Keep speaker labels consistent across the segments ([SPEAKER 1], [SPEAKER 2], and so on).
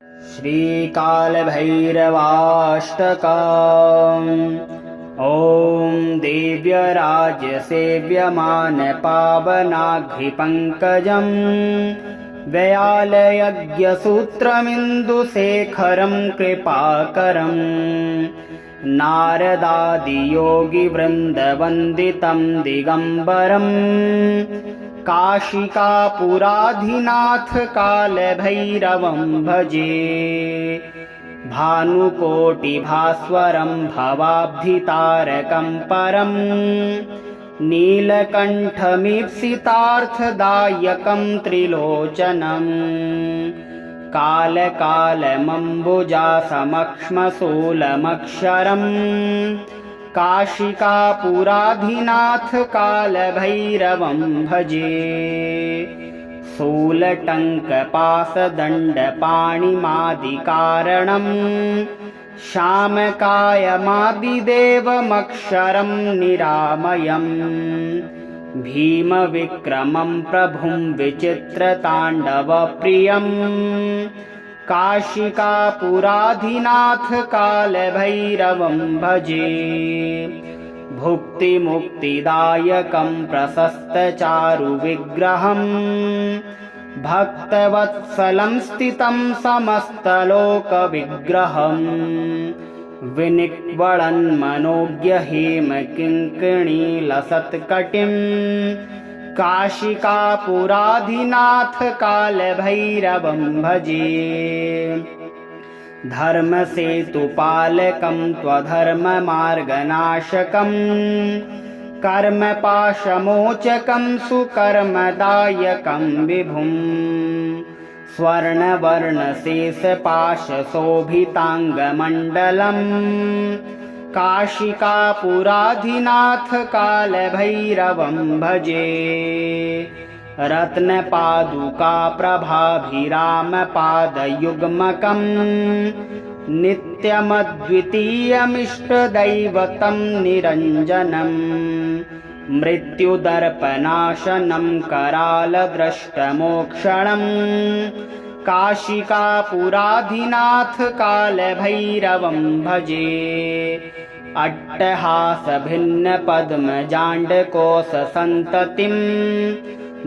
[SPEAKER 1] श्रीकालभैरवाष्टकम्। ॐ देव्यराजसेव्यमानपावनाघ्रिपङ्कजम् व्यालयज्ञसूत्रमिन्दुशेखरं कृपाकरम् नारदादियोगिवृन्दवन्दितं दिगम्बरम् काशिकापुराधिनाथ कालभैरवं भजे। भानुकोटिभास्वरं भवाब्धितारकं परं नीलकण्ठमीप्सितार्थदायकं त्रिलोचनम् कालकालमम्बुजासमक्ष्मशूलमक्षरम् काशिकापुराधिनाथ कालभैरवं भजे। शूलटङ्कपाशदण्डपाणिमादिकारणम् श्यामकायमादिदेवमक्षरं निरामयम् भीमविक्रमं प्रभुं विचित्रताण्डवप्रियम् काशिकापुराधिनाथ कालभैरवं भजे। भुक्तिमुक्तिदायकं प्रशस्तचारुविग्रहम् भक्तवत्सलं स्थितं समस्तलोकविग्रहम् विनिक्वळन्मनोज्ञहेमकिङ्किणीलसत्कटिम् काशिकापुराधिनाथ कालभैरवं भजे। धर्मसेतुपालकं त्वधर्ममार्गनाशकम् कर्मपाशमोचकं सुकर्मदायकं विभुम् स्वर्णवर्णशेषपाशशोभिताङ्गमण्डलम् काशिकापुराधिनाथ कालभैरवं भजे। रत्नपादुकाप्रभाभिरामपादयुग्मकम् नित्यमद्वितीयमिष्टदैवतं निरञ्जनम् मृत्युदर्पनाशनं करालद्रष्टमोक्षणम् काशिकापुराधिनाथ कालभैरवं भजे। अट्टहासभिन्नपद्मजाण्डकोशसन्ततिम्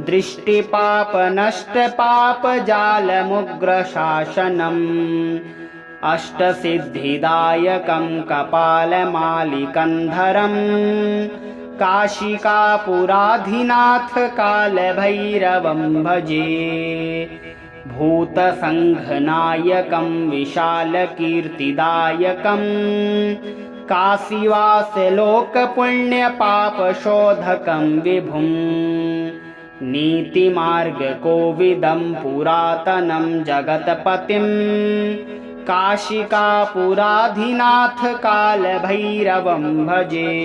[SPEAKER 1] दृष्टिपापनष्टपापजालमुग्रशासनम् अष्टसिद्धिदायकं कपालमालिकन्धरम् काशिकापुराधिनाथ कालभैरवं भजे। भूतसङ्घनायकं विशालकीर्तिदायकम् काशीवासलोकपुण्यपापशोधकं विभुम् नीतिमार्गकोविदं पुरातनं जगत्पतिं काशिकापुराधिनाथ कालभैरवं भजे।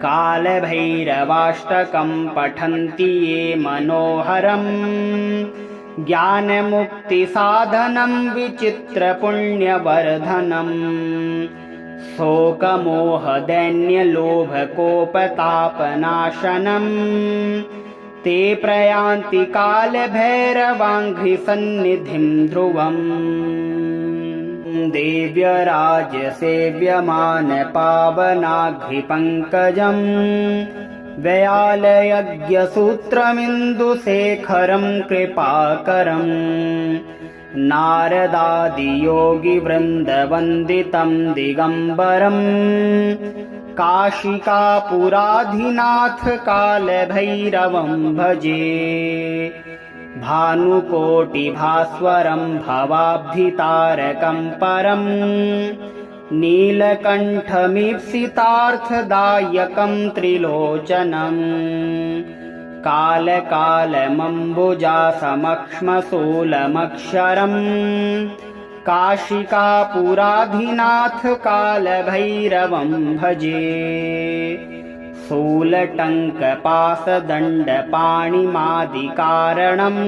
[SPEAKER 1] कालभैरवाष्टकं पठन्ति ये मनोहरम् ज्ञानमुक्तिसाधनं विचित्रपुण्यवर्धनम् शोकमोहदैन्यलोभकोपतापनाशनम् ते प्रयान्ति कालभैरवाङ्घ्रिसन्निधिं ध्रुवम्। देव्यराजसेव्यमानपावनाघ्रिपङ्कजम् व्यालयज्ञसूत्रमिन्दुशेखरं कृपाकरम् नारदादियोगिवृन्दवन्दितं दिगम्बरम् काशिकापुराधिनाथ कालभैरवं भजे। भानुकोटिभास्वरं भवाब्धितारकं परं नीलकण्ठमीप्सितार्थदायकं त्रिलोचनम् कालकालमम्बुजासमक्ष्मशूलमक्षरम् काशिकापुराधिनाथ कालभैरवं भजे। शूलटङ्कपाशदण्डपाणिमादिकारणम्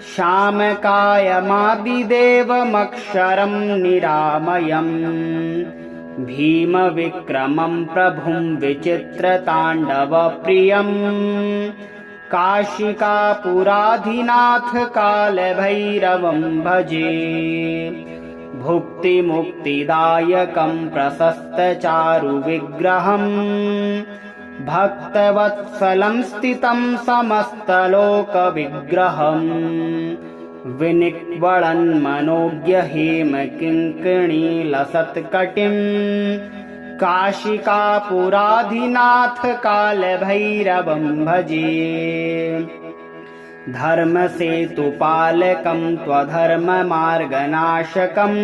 [SPEAKER 1] श्यामकायमादिदेवमक्षरं निरामयम् भीमविक्रमं प्रभुं विचित्रताण्डवप्रियम् काशिकापुराधिनाथ कालभैरवं भजे। भुक्तिमुक्तिदायकं प्रशस्तचारुविग्रहम् भक्तवत्सलं स्थितं समस्तलोकविग्रहम् विनिक्वळन्मनोज्ञहेमकिङ्किणीलसत्कटिम् काशिकापुराधिनाथ कालभैरवं भजे। धर्मसेतुपालकं त्वधर्ममार्गनाशकम्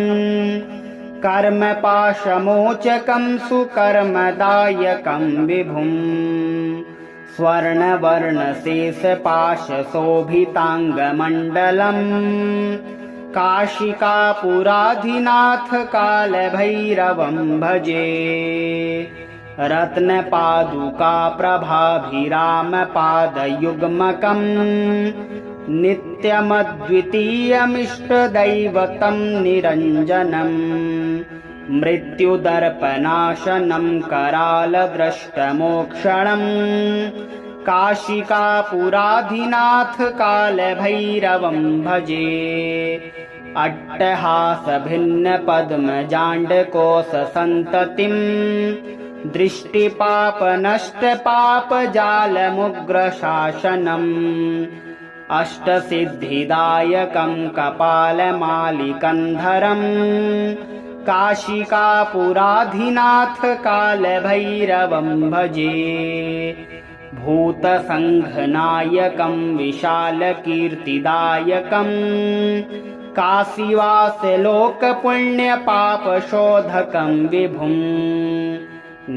[SPEAKER 1] कर्मपाशमोचकं सुकर्मदायकं विभुम् स्वर्णवर्णशेषपाशशोभिताङ्गमण्डलम् काशिकापुराधिनाथ कालभैरवं भजे। रत्नपादुकाप्रभाभिरामपादयुग्मकम् नित्यमद्वितीयमिष्टदैवतं निरञ्जनम् मृत्युदर्पनाशनं करालद्रष्टमोक्षणम् काशिकापुराधिनाथ कालभैरवं भजे। अट्टहासभिन्नपद्मजाण्डकोशसन्ततिम् दृष्टिपापनष्टपापजालमुग्रशासनम् अष्टसिद्धिदायकं कपालमालिकन्धरम् काशिकापुराधिनाथ कालभैरवं भजे। भूतसङ्घनायकं विशालकीर्तिदायकम् काशीवासलोकपुण्यपापशोधकं विभुम्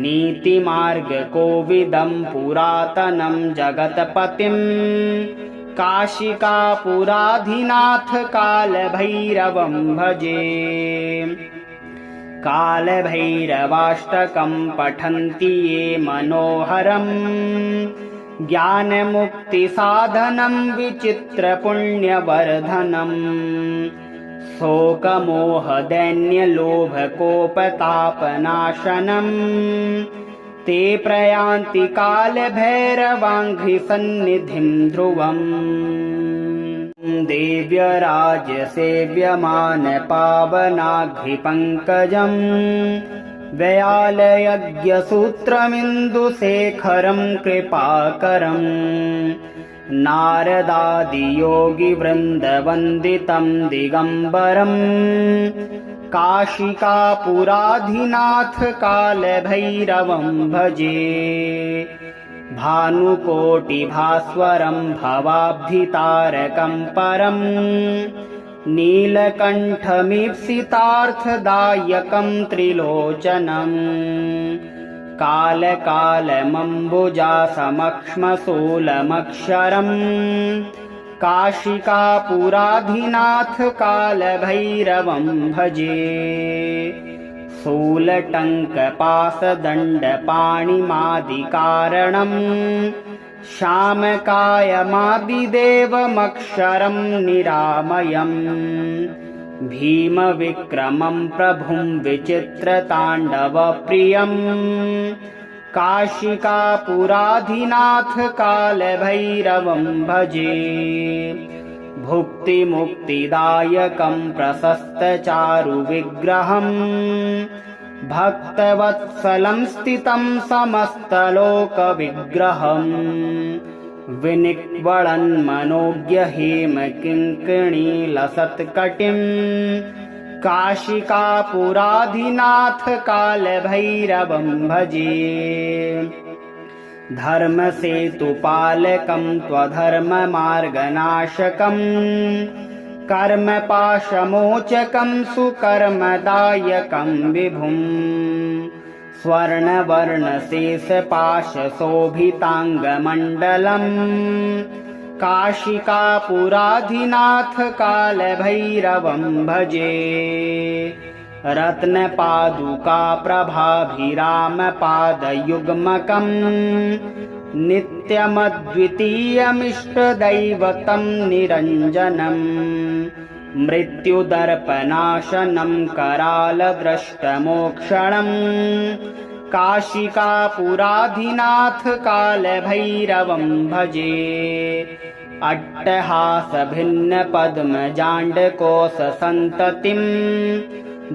[SPEAKER 1] नीतिमार्गकोविदं पुरातनं जगत्पतिम् काशिकापुराधिनाथ कालभैरवं भजे। कालभैरवाष्टकं पठन्ति ये मनोहरम् ज्ञानमुक्तिसाधनं विचित्रपुण्यवर्धनम् शोकमोहदैन्यलोभकोपतापनाशनम् ते प्रयान्ति कालभैरवाङ्घ्रिसन्निधिं ध्रुवम् देव्यराजसेव्यमानपावनाघ्रिपङ्कजम् व्यालयज्ञसूत्रमिन्दुशेखरं कृपाकरम् नारदादियोगिवृन्दवन्दितं दिगम्बरम् काशिकापुराधिनाथ कालभैरवं भजे। भानुकोटिभास्वरं भवाब्धितारकं परम् नीलकण्ठमीप्सितार्थदायकं त्रिलोचनम् कालकालमम्बुजासमक्ष्मशूलमक्षरम् काशिकापुराधिनाथ कालभैरवं भजे। शूलटङ्कपाशदण्डपाणिमादिकारणम् श्यामकायमादिदेवमक्षरं निरामयम् भीमविक्रमं प्रभुं विचित्रताण्डवप्रियम् काशिकापुराधिनाथ कालभैरवं भजे। भुक्तिमुक्तिदायकं प्रशस्तचारुविग्रहम् भक्तवत्सलं स्थितं समस्तलोकविग्रहम् विनिक्वळन्मनोज्ञहेमकिङ्किणीलसत्कटिम् काशिकापुराधिनाथ कालभैरवं भजे। धर्मसेतुपालकं त्वधर्ममार्गनाशकम् कर्मपाशमोचकं सुकर्मदायकं विभुम् स्वर्णवर्णशेषपाशशोभिताङ्गमण्डलम् काशिकापुराधिनाथ कालभैरवं भजे। रत्नपादुकाप्रभाभिरामपादयुग्मकम् नित्यमद्वितीयमिष्टदैवतं निरञ्जनम् मृत्युदर्पनाशनं करालद्रष्टमोक्षणम् काशिकापुराधिनाथ कालभैरवं भजे। अट्टहासभिन्नपद्मजाण्डकोशसन्ततिं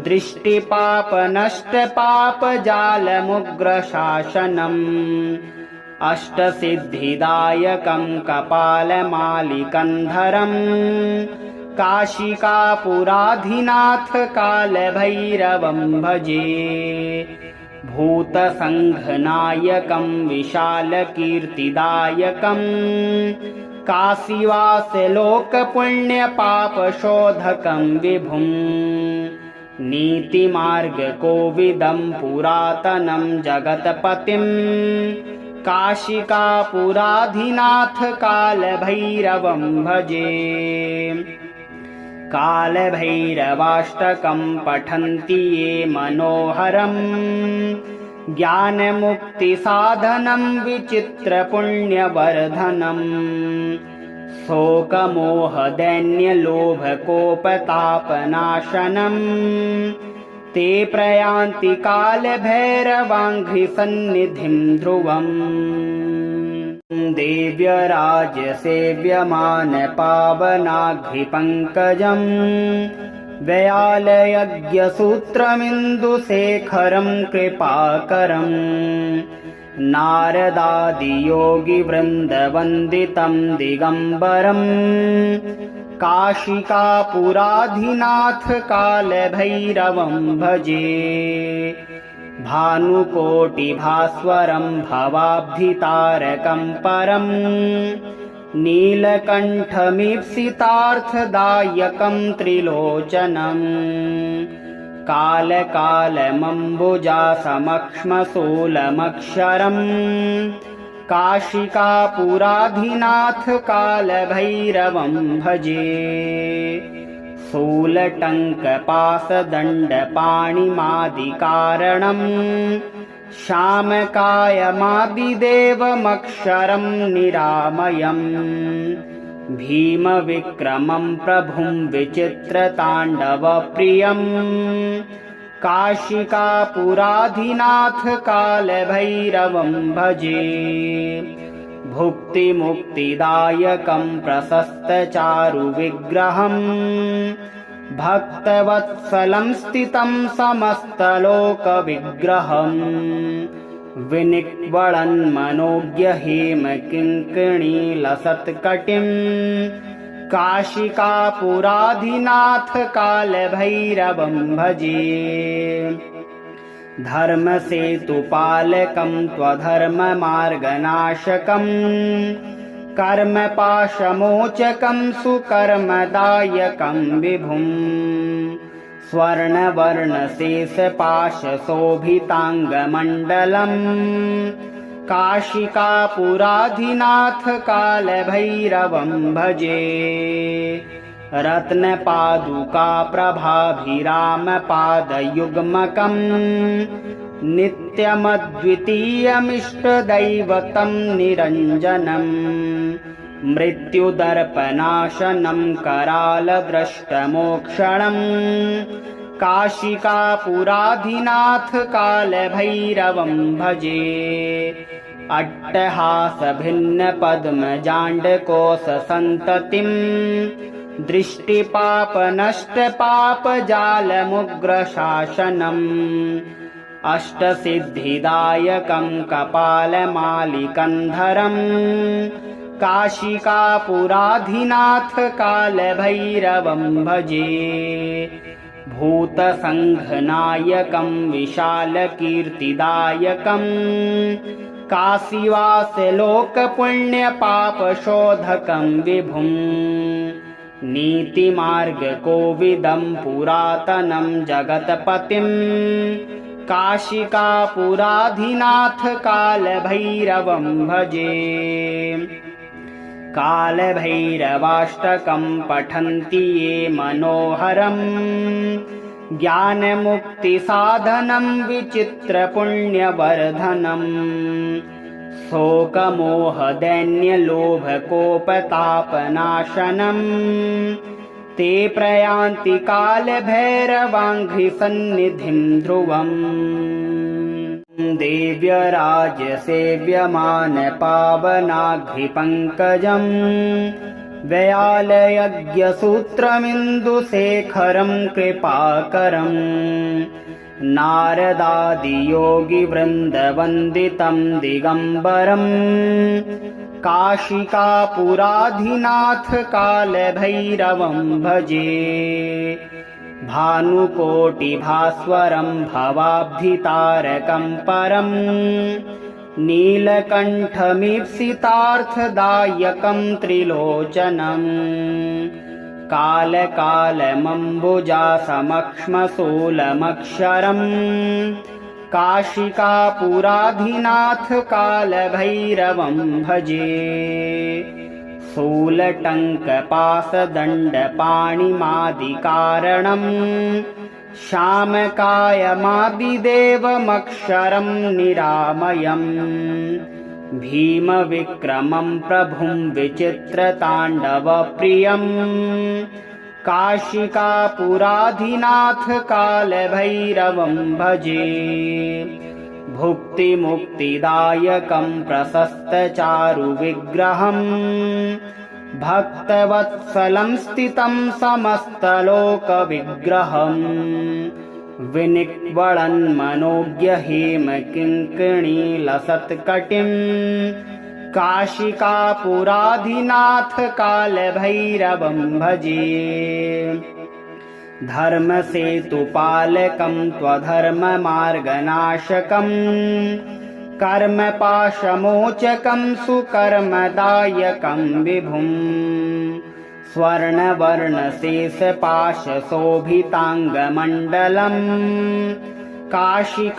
[SPEAKER 1] दृष्टिपापनष्टपापजालमुग्रशासनम् अष्टसिद्धिदायकं कपालमालिकन्धरम् काशिकापुराधिनाथ कालभैरवं भजे। भूतसङ्घनायकं विशालकीर्तिदायकं काशीवासलोकपुण्यपापशोधकं विभुं नीतिमार्गकोविदं पुरातनं जगत्पतिं काशिकापुराधिनाथ कालभैरवं भजे। कालभैरवाष्टकं पठन्ति ये मनोहरं ज्ञानमुक्तिसाधनं विचित्रपुण्यवर्धनम् शोकमोहदैन्यलोभकोपतापनाशनम् ते प्रयान्ति कालभैरवाङ्घ्रिसन्निधिं ध्रुवम्। देव्यराजसेव्यमानपावनाघ्रिपङ्कजम् व्यालयज्ञसूत्रमिन्दुशेखरं कृपाकरम् नारदादियोगिवृन्दवन्दितं दिगम्बरम् काशिकापुराधिनाथ कालभैरवं भजे। भानुकोटिभास्वरं भवाब्धितारकं परम् नीलकण्ठमीप्सितार्थदायकं त्रिलोचनम् कालकालमम्बुजासमक्ष्मशूलमक्षरम् काशिकापुराधिनाथ कालभैरवं भजे। शूलटङ्कपाशदण्डपाणिमादिकारणम् श्यामकायमादिदेवमक्षरं निरामयम् भीमविक्रमं प्रभुं विचित्रताण्डवप्रियम् काशिकापुराधिनाथ कालभैरवं भजे। भुक्तिमुक्तिदायकं प्रशस्तचारुविग्रहम् भक्तवत्सलं स्थितं समस्तलोकविग्रहम् विनिक्वळन्मनोज्ञहेमकिङ्किणीलसत्कटिम् काशिकापुराधिनाथ कालभैरवं भजे। धर्मसेतुपालकं त्वधर्ममार्गनाशकम् कर्मपाशमोचकं सुकर्मदायकं विभुम् स्वर्णवर्णशेषपाशशोभिताङ्गमण्डलम् काशिकापुराधिनाथ कालभैरवं भजे। रत्नपादुकाप्रभाभिरामपादयुग्मकम् नित्यमद्वितीयमिष्टदैवतं निरञ्जनम् मृत्युदर्पनाशनं करालद्रष्टमोक्षणम् काशिकापुराधिनाथ कालभैरवं भजे। अट्टहासभिन्नपद्मजाण्डकोशसन्ततिं दृष्टिपापनष्टपापजालमुग्रशासनम् अष्टसिद्धिदायकं कपालमालिकन्धरम् काशिकापुराधिनाथ कालभैरवं भजे। भूतसङ्घनायकं विशालकीर्तिदायकं काशीवासलोकपुण्यपापशोधकं विभुं नीतिमार्गकोविदं पुरातनं जगत्पतिं काशिकापुराधिनाथ कालभैरवं भजे। कालभैरवाष्टकं पठन्ति ये मनोहरं ज्ञानमुक्तिसाधनं विचित्रपुण्यवर्धनम् शोकमोहदैन्यलोभकोपतापनाशनम् ते प्रयान्ति कालभैरवाङ्घ्रिसन्निधिं ध्रुवम्। देव्यराजसेव्यमानपावनाघ्रिपङ्कजम् व्यालयज्ञसूत्रमिन्दुशेखरं कृपाकरम् नारदादियोगिवृन्दवन्दितं दिगम्बरम् काशिकापुराधिनाथ कालभैरवं भजे भानुकोटिभास्वरं भवाब्धितारकं परम् नीलकण्ठमीप्सितार्थदायकं त्रिलोचनम् कालकालमम्बुजासमक्ष्मशूलमक्षरम् काशिकापुराधिनाथ कालभैरवं भजे शूलटङ्कपाशदण्डपाणिमादिकारणम् श्यामकायमादिदेवमक्षरं निरामयम् भीमविक्रमं प्रभुं विचित्रताण्डवप्रियम् काशिकापुराधिनाथ कालभैरवं भजे भुक्तिमुक्तिदायकं प्रशस्तचारुविग्रहम् भक्तवत्सलं स्थितं समस्तलोकविग्रहम् विनिक्वळन्मनोज्ञहेमकिङ्किणीलसत्कटिम् काशिकापुराधिनाथ कालभैरवं भजे धर्मसेतुपालकं त्वधर्ममार्गनाशकम् कर्मपाशमोचकं सुकर्मदायकं विभुम् स्वर्णवर्णशेषपाशशोभिताङ्गमण्डलम् काशिकापुराधिनाथ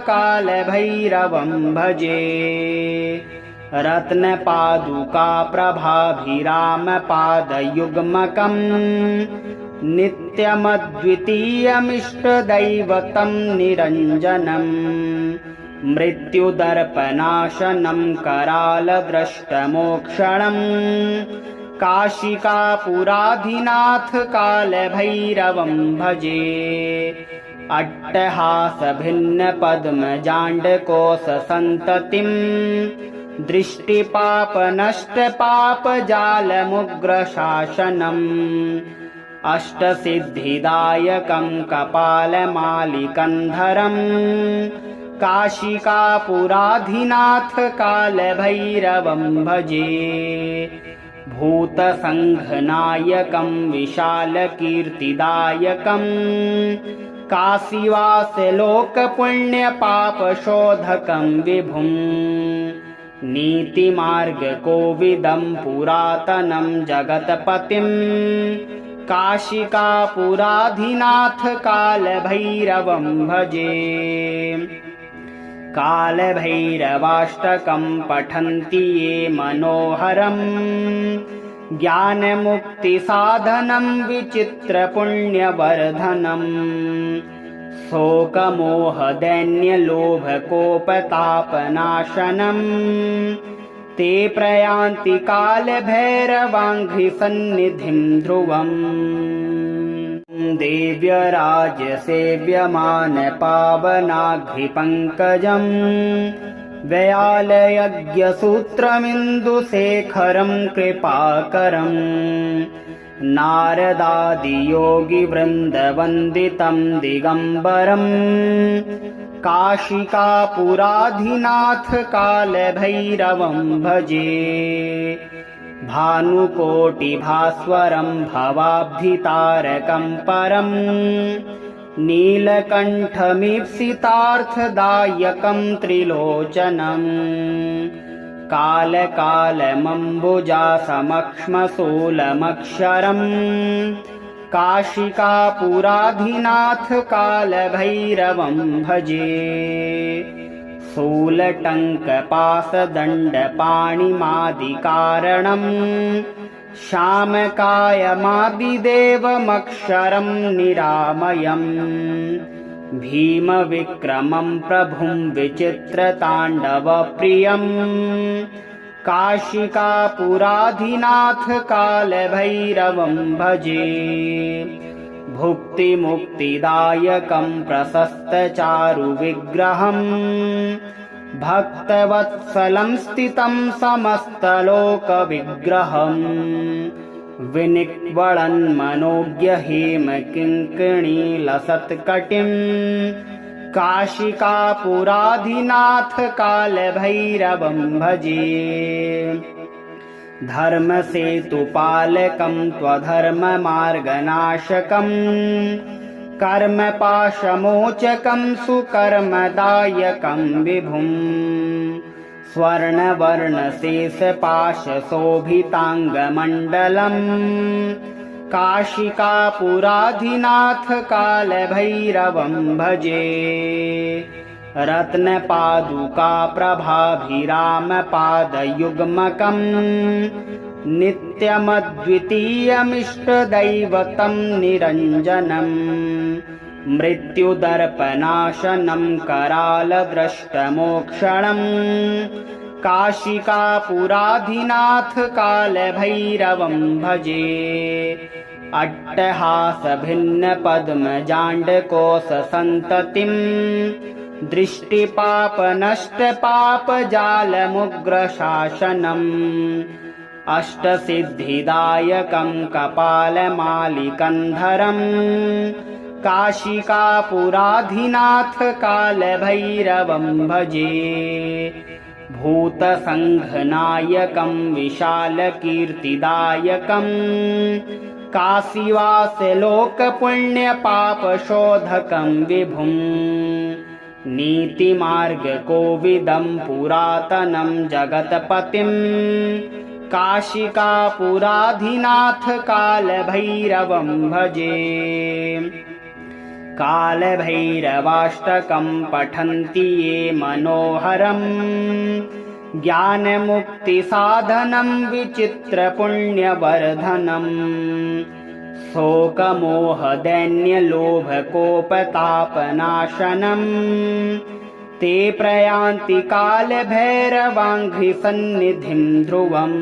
[SPEAKER 1] कालभैरवं भजे रत्नपादुकाप्रभाभिरामपादयुग्मकम् नित्यमद्वितीयमिष्टदैवतं निरञ्जनम् मृत्युदर्पनाशनं करालद्रष्टमोक्षणम् काशिकापुराधिनाथ कालभैरवं भजे अट्टहासभिन्नपद्मजाण्डकोशसन्ततिम् दृष्टिपापनष्टपापजालमुग्रशासनम् अष्टसिद्धिदायकं कपालमालिकन्धरम् काशिकापुराधिनाथ कालभैरवं भजे भूतसङ्घनायकं विशालकीर्तिदायकम् काशीवासलोकपुण्यपापशोधकं विभुम् नीतिमार्गकोविदं पुरातनं जगत्पतिम् काशिकापुराधिनाथ कालभैरवं भजे कालभैरवाष्टकं पठन्ति ये मनोहरम् ज्ञानमुक्तिसाधनं विचित्रपुण्यवर्धनम् शोकमोहदैन्यलोभकोपतापनाशनम् ते प्रयान्ति कालभैरवाङ्घ्रिसन्निधिं ध्रुवम् देव्यराजसेव्यमानपावनाघ्रिपङ्कजम् व्यालयज्ञसूत्रमिन्दुशेखरं कृपाकरम् नारदादियोगिवृन्दवन्दितं दिगम्बरम् काशिकापुराधिनाथ कालभैरवं भजे भानुकोटिभास्वरं भवाब्धितारकं परम् नीलकण्ठमीप्सितार्थदायकं त्रिलोचनम् कालकालमम्बुजासमक्ष्मशूलमक्षरम् काशिकापुराधिनाथ कालभैरवं भजे शूलटङ्कपाशदण्डपाणिमादिकारणम् श्यामकायमादिदेवमक्षरं निरामयम् भीमविक्रमं प्रभुं विचित्रताण्डवप्रियम् काशिकापुराधिनाथ कालभैरवं भजे भुक्तिमुक्तिदायकं प्रशस्तचारुविग्रहम् भक्तवत्सलं स्थितं समस्तलोकविग्रहम् विनिक्वळन्मनोज्ञहेमकिङ्किणीलसत्कटिम् काशिकापुराधिनाथ कालभैरवं भजे। धर्मसेतुपालकं त्वधर्ममार्गनाशकम् कर्मपाशमोचकं सुकर्मदायकं विभुम् स्वर्णवर्णशेषपाशशोभिताङ्गमण्डलम् काशिकापुराधिनाथ कालभैरवं भजे। रत्नपादुकाप्रभाभिरामपादयुग्मकम् नित्यमद्वितीयमिष्टदैवतं निरञ्जनम् मृत्युदर्पनाशनं करालद्रष्टमोक्षणम् काशिकापुराधिनाथ कालभैरवं भजे। अट्टहासभिन्नपद्मजाण्डकोशसन्ततिम् दृष्टिपापनष्टपापजालमुग्रशासनम् अष्टसिद्धिदायकं कपालमालिकन्धरम् काशिकापुराधिनाथ कालभैरवं भजे। भूतसङ्घनायकं विशालकीर्तिदायकम् काशीवासलोकपुण्यपापशोधकं विभुम् नीतिमार्गकोविदं पुरातनं जगत्पतिम् काशिकापुराधिनाथ कालभैरवं भजे। कालभैरवाष्टकं पठन्ति ये मनोहरम् ज्ञानमुक्तिसाधनं विचित्रपुण्यवर्धनम् शोकमोहदैन्यलोभकोपतापनाशनम् ते प्रयान्ति कालभैरवाङ्घ्रिसन्निधिं ध्रुवम्